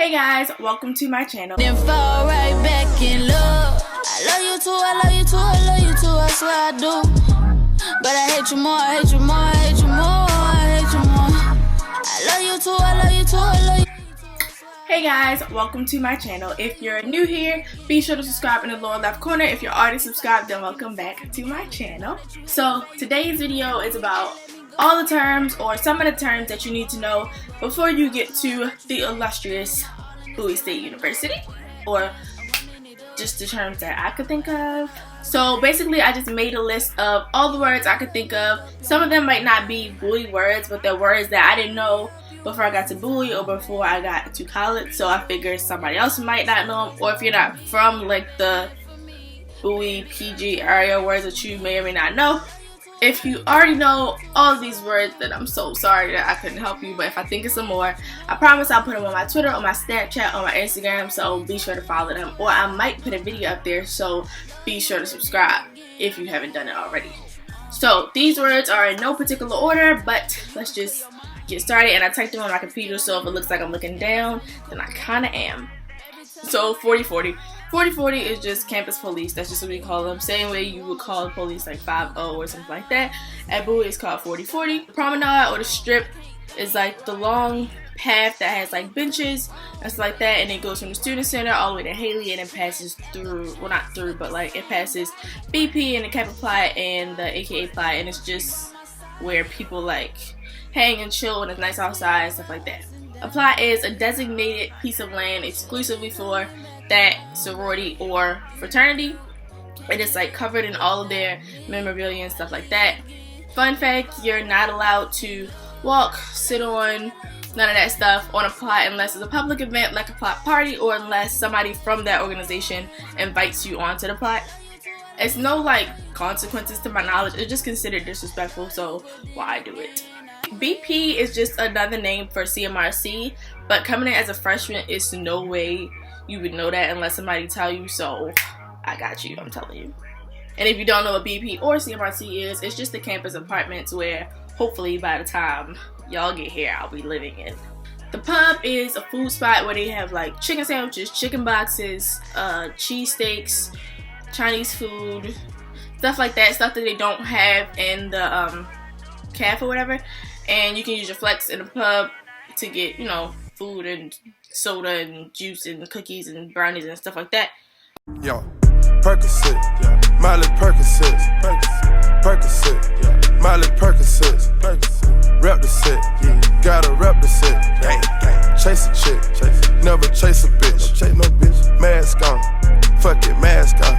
Hey guys, welcome to my channel. Then fall right back in love. I love you too, I love you too, I love you too, I swear I do. But I hate you more, I hate you more, I hate you more, I hate you more. I love you too, I love you too, I love you. Hey guys, welcome to my channel. If you're new here, be sure to subscribe in the lower left corner. If you're already subscribed, then welcome back to my channel. So today's video is about all the terms or some of the terms that you need to know before you get to the illustrious Bowie State University, or just the terms that I could think of. So basically I just made a list of all the words I could think of. Some of them might not be Bowie words, but they're words that I didn't know before I got to Bowie or before I got to college, so I figured somebody else might not know them, or if you're not from like the Bowie PG area, words that you may or may not know. If you already know all of these words, then I'm so sorry that I couldn't help you, but if I think of some more, I promise I'll put them on my Twitter, on my Snapchat, on my Instagram, so be sure to follow them, or I might put a video up there, so be sure to subscribe if you haven't done it already. So these words are in no particular order, but let's just get started. And I typed them on my computer, so if it looks like I'm looking down, then I kind of am. So 40-40. 40-40 is just campus police. That's just what we call them. Same way you would call the police like 5-0 or something like that. At Bowie, it's called 40-40. Promenade or the strip is like the long path that has like benches and stuff like that, and it goes from the student center all the way to Haley, and it passes through, well not through, but like it passes BP and the Kappa Plot and the AKA Plot, and it's just where people like hang and chill when it's nice outside and stuff like that. A plot is a designated piece of land exclusively for that sorority or fraternity. It is like covered in all of their memorabilia and stuff like that. Fun fact, you're not allowed to walk, sit on, none of that stuff on a plot unless it's a public event like a plot party, or unless somebody from that organization invites you onto the plot. It's no like consequences to my knowledge, it's just considered disrespectful, so why do it? BP is just another name for CMRC, but coming in as a freshman is no way you would know that unless somebody tell you, so I got you, I'm telling you. And if you don't know what BP or CMRC is, it's just the campus apartments where hopefully by the time y'all get here, I'll be living in. The pub is a food spot where they have like chicken sandwiches, chicken boxes, cheesesteaks, Chinese food, stuff like that, stuff that they don't have in the cafe or whatever. And you can use your flex in the pub to get, you know, food and soda and juice and cookies and brownies and stuff like that. Yo, Percocet, yeah. Miley Percocet, Percocet, Miley Percocet, rep the set, yeah. Gotta rep the set, gang, gang. Chase a chick, never chase a bitch, chase no bitch. Mask on, fuck it, mask on,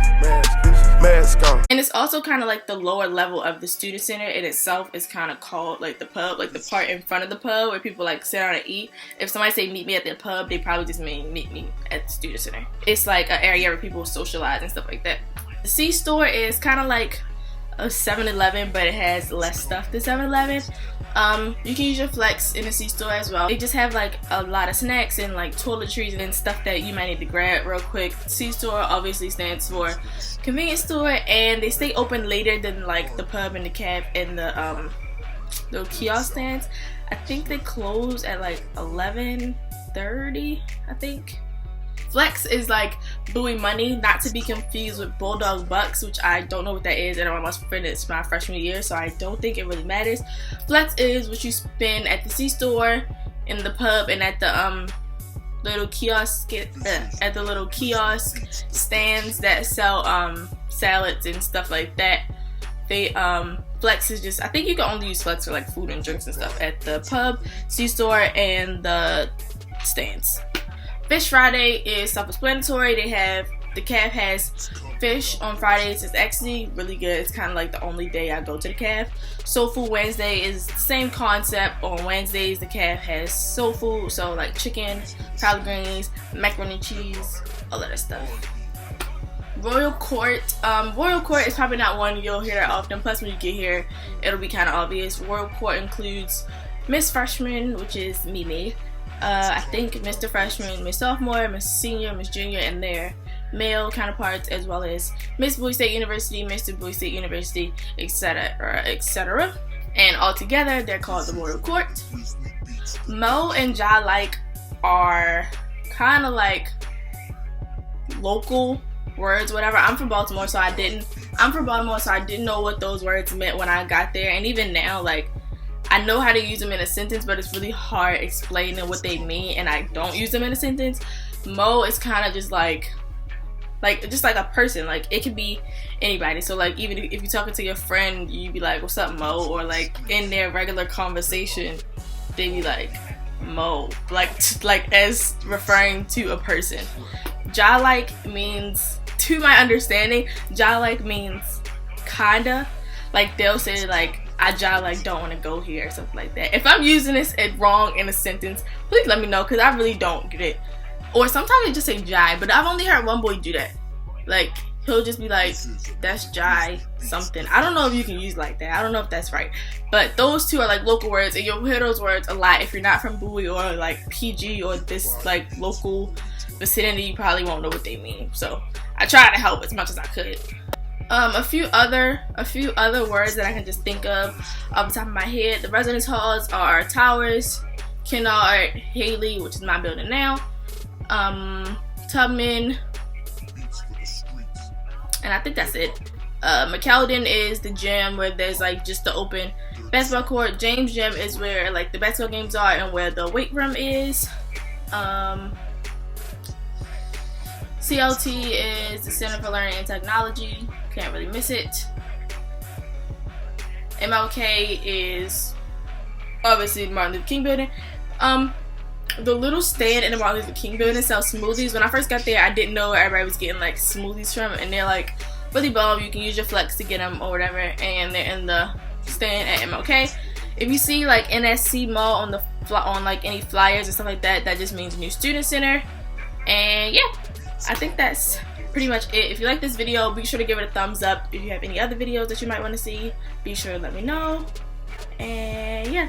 mask on. And it's also kind of like the lower level of the student center in itself is kind of called like the pub, like the part in front of the pub where people like sit down and eat. If somebody say meet me at the pub, they probably just mean meet me at the student center. It's like an area where people socialize and stuff like that. The C-store is kind of like a 7-Eleven, but it has less stuff than 7-Eleven. You can use your flex in the C-store as well. They just have like a lot of snacks and like toiletries and stuff that you might need to grab real quick. C-store obviously stands for convenience store, and they stay open later than like the pub and the caf and the little kiosk stands. I think they close at like 11:30, I think. Flex is like Bowie money, not to be confused with Bulldog bucks, which I don't know what that is, and I must spend it's my freshman year, so I don't think it really matters. Flex is what you spend at the C-store, in the pub, and at the little kiosk stands that sell salads and stuff like that. They Flex is just, I think you can only use Flex for like food and drinks and stuff at the pub, C-store, and the stands. Fish Friday is self-explanatory. They have, the caf has fish on Fridays. It's actually really good. It's kind of like the only day I go to the caf. Soul Food Wednesday is the same concept. On Wednesdays, the caf has soul food, so like chicken, collard greens, macaroni and cheese, all of that stuff. Royal Court. Royal Court is probably not one you'll hear that often. Plus, when you get here, it'll be kind of obvious. Royal Court includes Miss Freshman, which is me. I think Mr. Freshman, Miss Sophomore, Miss Senior, Miss Junior, and their male counterparts, as well as Miss Bowie State University, Mr. Bowie State University, etc., etc. And all together, they're called the Royal Court. Mo and Ja like are kind of like local words, whatever. I'm from Baltimore, so I didn't know what those words meant when I got there, and even now, like, I know how to use them in a sentence, but it's really hard explaining what they mean, and I don't use them in a sentence. Mo is kind of just like a person. Like, it could be anybody. So like, even if you're talking to your friend, you be like, what's up, Mo? Or like in their regular conversation, they be like, Mo, like as referring to a person. Ja like means, to my understanding, ja like means kinda. Like, they'll say like, I ja like don't want to go here or something like that. If I'm using this wrong in a sentence, please let me know, because I really don't get it. Or sometimes they just say jai, but I've only heard one boy do that. Like, he'll just be like, that's jai something. I don't know if you can use like that. I don't know if that's right. But those two are like local words, and you'll hear those words a lot. If you're not from Bowie or like PG or this like local vicinity, you probably won't know what they mean. So I tried to help as much as I could. A few other words that I can just think of off the top of my head. The residence halls are Towers, Kennard, Haley, which is my building now, Tubman, and I think that's it. McAlden is the gym where there's like just the open basketball court. James Gym is where like the basketball games are and where the weight room is. CLT is the Center for Learning and Technology. Can't really miss it. MLK is obviously the Martin Luther King building. The little stand in the Martin Luther King building sells smoothies. When I first got there, I didn't know where everybody was getting like smoothies from, and they're like really bomb. You can use your flex to get them or whatever, and they're in the stand at MLK. If you see like NSC Mall on like any flyers and stuff like that, that just means New Student Center. And yeah, I think that's pretty much it. If you like this video, be sure to give it a thumbs up. If you have any other videos that you might want to see, be sure to let me know. And yeah.